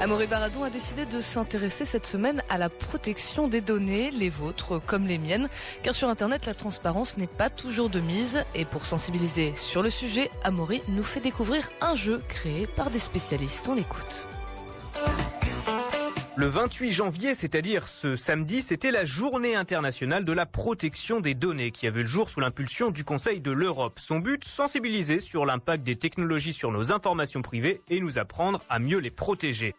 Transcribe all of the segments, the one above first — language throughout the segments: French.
Amaury Baradon a décidé de s'intéresser cette semaine à la protection des données, les vôtres comme les miennes, car sur Internet, la transparence n'est pas toujours de mise. Et pour sensibiliser sur le sujet, Amaury nous fait découvrir un jeu créé par des spécialistes. On l'écoute. Le 28 janvier, c'est-à-dire ce samedi, c'était la journée internationale de la protection des données qui a vu le jour sous l'impulsion du Conseil de l'Europe. Son but, sensibiliser sur l'impact des technologies sur nos informations privées et nous apprendre à mieux les protéger.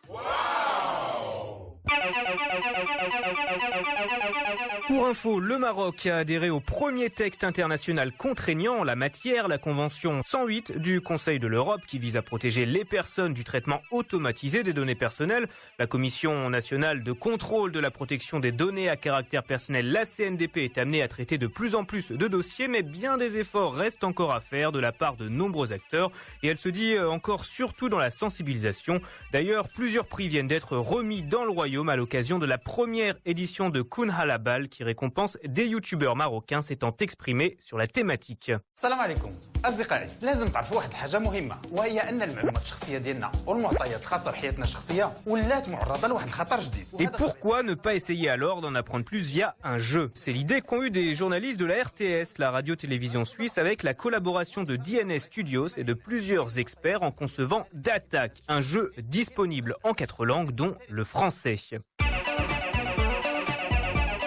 Pour info, le Maroc a adhéré au premier texte international contraignant en la matière, la Convention 108 du Conseil de l'Europe qui vise à protéger les personnes du traitement automatisé des données personnelles. La Commission nationale de contrôle de la protection des données à caractère personnel, la CNDP, est amenée à traiter de plus en plus de dossiers, mais bien des efforts restent encore à faire de la part de nombreux acteurs et elle se dit encore surtout dans la sensibilisation. D'ailleurs, plusieurs prix viennent d'être remis dans le royaume à l'occasion de la première édition de Kun Halabal qui récompense des youtubeurs marocains s'étant exprimés sur la thématique. السلام عليكم أصدقائي لازم تعرفوا واحد الحاجة مهمة وهي أن المعلومات الشخصية ديالنا والمعطيات الخاصة بحياتنا الشخصية ولات معرضة لواحد الخطر جديد. Et pourquoi ne pas essayer alors d'en apprendre plus via un jeu? C'est l'idée qu'ont eu des journalistes de la RTS, la radio-télévision suisse, avec la collaboration de DNS Studios et de plusieurs experts en concevant Dattack, un jeu disponible en 4 langues dont le français.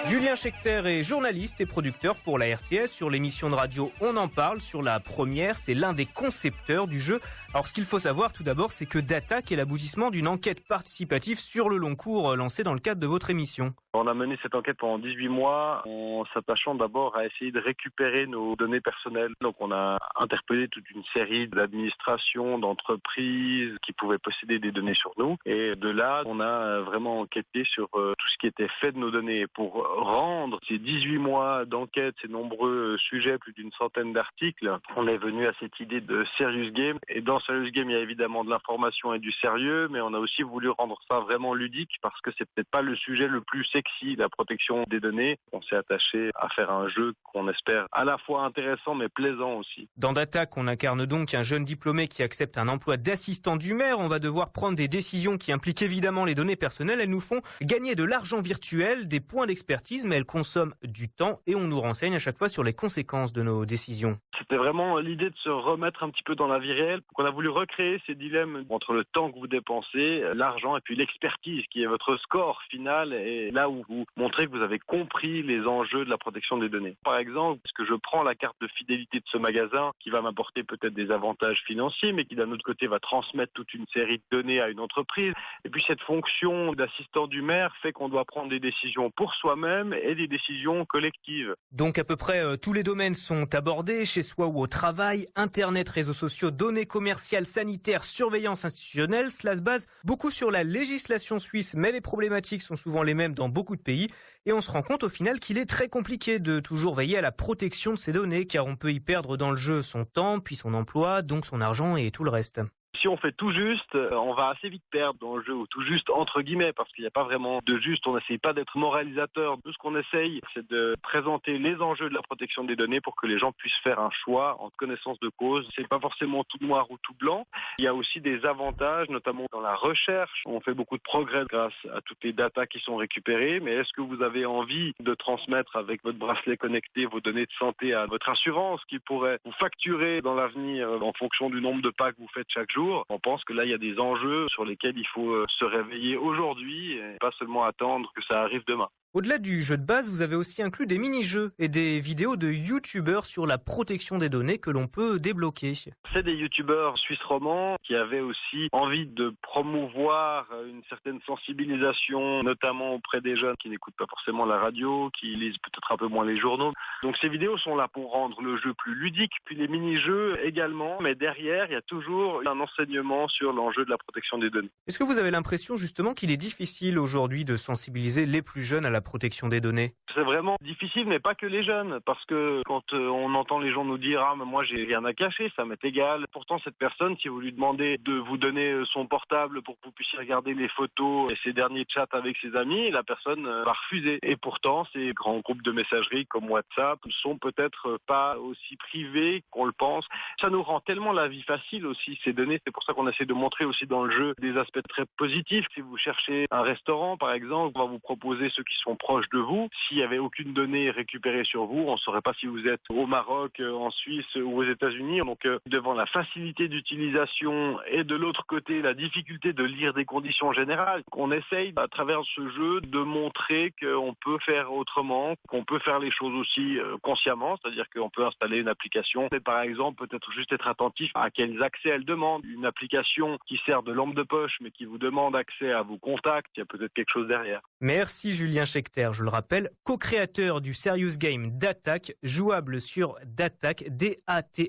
Julien Schechter est journaliste et producteur pour la RTS. Sur l'émission de radio On en parle, sur la première, c'est l'un des concepteurs du jeu. Alors ce qu'il faut savoir tout d'abord, c'est que Dattack est l'aboutissement d'une enquête participative sur le long cours lancée dans le cadre de votre émission. On a mené cette enquête pendant 18 mois en s'attachant d'abord à essayer de récupérer nos données personnelles. Donc on a interpellé toute une série d'administrations, d'entreprises qui pouvaient posséder des données sur nous. Et de là, on a vraiment enquêté sur tout ce qui était fait de nos données pour rendre ces 18 mois d'enquête, ces nombreux sujets, plus d'une centaine d'articles. On est venu à cette idée de Serious Game. Et dans Serious Game, il y a évidemment de l'information et du sérieux, mais on a aussi voulu rendre ça vraiment ludique parce que c'est peut-être pas le sujet le plus sexy, la protection des données. On s'est attaché à faire un jeu qu'on espère à la fois intéressant mais plaisant aussi. Dans Dattack, on incarne donc un jeune diplômé qui accepte un emploi d'assistant du maire. On va devoir prendre des décisions qui impliquent évidemment les données personnelles. Elles nous font gagner de l'argent virtuel, des points d'expertise, mais elles consomment du temps et on nous renseigne à chaque fois sur les conséquences de nos décisions. C'était vraiment l'idée de se remettre un petit peu dans la vie réelle. On a voulu recréer ces dilemmes entre le temps que vous dépensez, l'argent et puis l'expertise qui est votre score final et là où vous montrez que vous avez compris les enjeux de la protection des données. Par exemple, est-ce que je prends la carte de fidélité de ce magasin qui va m'apporter peut-être des avantages financiers mais qui d'un autre côté va transmettre toute une série de données à une entreprise. Et puis cette fonction d'assistant du maire fait qu'on doit prendre des décisions pour soi-même et des décisions collectives. Donc à peu près tous les domaines sont abordés, chez soi ou au travail, Internet, réseaux sociaux, données commerciales, sanitaires, surveillance institutionnelle. Cela se base beaucoup sur la législation suisse, mais les problématiques sont souvent les mêmes dans beaucoup de pays. Et on se rend compte au final qu'il est très compliqué de toujours veiller à la protection de ces données, car on peut y perdre dans le jeu son temps, puis son emploi, donc son argent et tout le reste. Si on fait tout juste, on va assez vite perdre dans le jeu, ou tout juste entre guillemets, parce qu'il n'y a pas vraiment de juste. On n'essaye pas d'être moralisateur. Tout ce qu'on essaye, c'est de présenter les enjeux de la protection des données pour que les gens puissent faire un choix en connaissance de cause. C'est pas forcément tout noir ou tout blanc. Il y a aussi des avantages, notamment dans la recherche. On fait beaucoup de progrès grâce à toutes les datas qui sont récupérées. Mais est-ce que vous avez envie de transmettre avec votre bracelet connecté vos données de santé à votre assurance qui pourrait vous facturer dans l'avenir en fonction du nombre de pas que vous faites chaque jour? On pense que là, il y a des enjeux sur lesquels il faut se réveiller aujourd'hui et pas seulement attendre que ça arrive demain. Au-delà du jeu de base, vous avez aussi inclus des mini-jeux et des vidéos de youtubeurs sur la protection des données que l'on peut débloquer. C'est des youtubeurs suisses romans qui avaient aussi envie de promouvoir une certaine sensibilisation, notamment auprès des jeunes qui n'écoutent pas forcément la radio, qui lisent peut-être un peu moins les journaux. Donc ces vidéos sont là pour rendre le jeu plus ludique, puis les mini-jeux également, mais derrière, il y a toujours un enseignement sur l'enjeu de la protection des données. Est-ce que vous avez l'impression justement qu'il est difficile aujourd'hui de sensibiliser les plus jeunes à la protection des données? C'est vraiment difficile, mais pas que les jeunes, parce que quand on entend les gens nous dire « Ah, mais moi j'ai rien à cacher, ça m'est égal ». Pourtant, cette personne, si vous lui demandez de vous donner son portable pour que vous puissiez regarder les photos et ses derniers chats avec ses amis, la personne va refuser. Et pourtant, ces grands groupes de messagerie comme WhatsApp sont peut-être pas aussi privés qu'on le pense. Ça nous rend tellement la vie facile aussi, ces données. C'est pour ça qu'on essaie de montrer aussi dans le jeu des aspects très positifs. Si vous cherchez un restaurant, par exemple, on va vous proposer ceux qui sont proches de vous. S'il n'y avait aucune donnée récupérée sur vous, on ne saurait pas si vous êtes au Maroc, en Suisse ou aux États-Unis. Donc, devant la facilité d'utilisation et de l'autre côté, la difficulté de lire des conditions générales, on essaye à travers ce jeu de montrer qu'on peut faire autrement, qu'on peut faire les choses aussi consciemment, c'est-à-dire qu'on peut installer une application et par exemple peut-être juste être attentif à quels accès elle demande. Une application qui sert de lampe de poche mais qui vous demande accès à vos contacts, il y a peut-être quelque chose derrière. Merci Julien Schechter, je le rappelle, co-créateur du serious game Dattack, jouable sur dattack, datak.ch.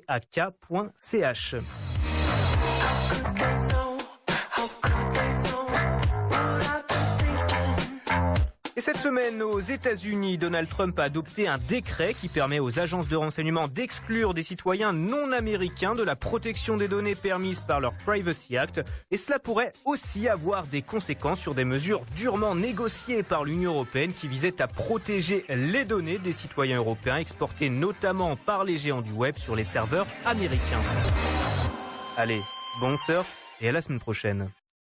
Et cette semaine, aux États-Unis, Donald Trump a adopté un décret qui permet aux agences de renseignement d'exclure des citoyens non américains de la protection des données permises par leur Privacy Act. Et cela pourrait aussi avoir des conséquences sur des mesures durement négociées par l'Union européenne qui visaient à protéger les données des citoyens européens exportées notamment par les géants du web sur les serveurs américains. Allez, bon surf et à la semaine prochaine.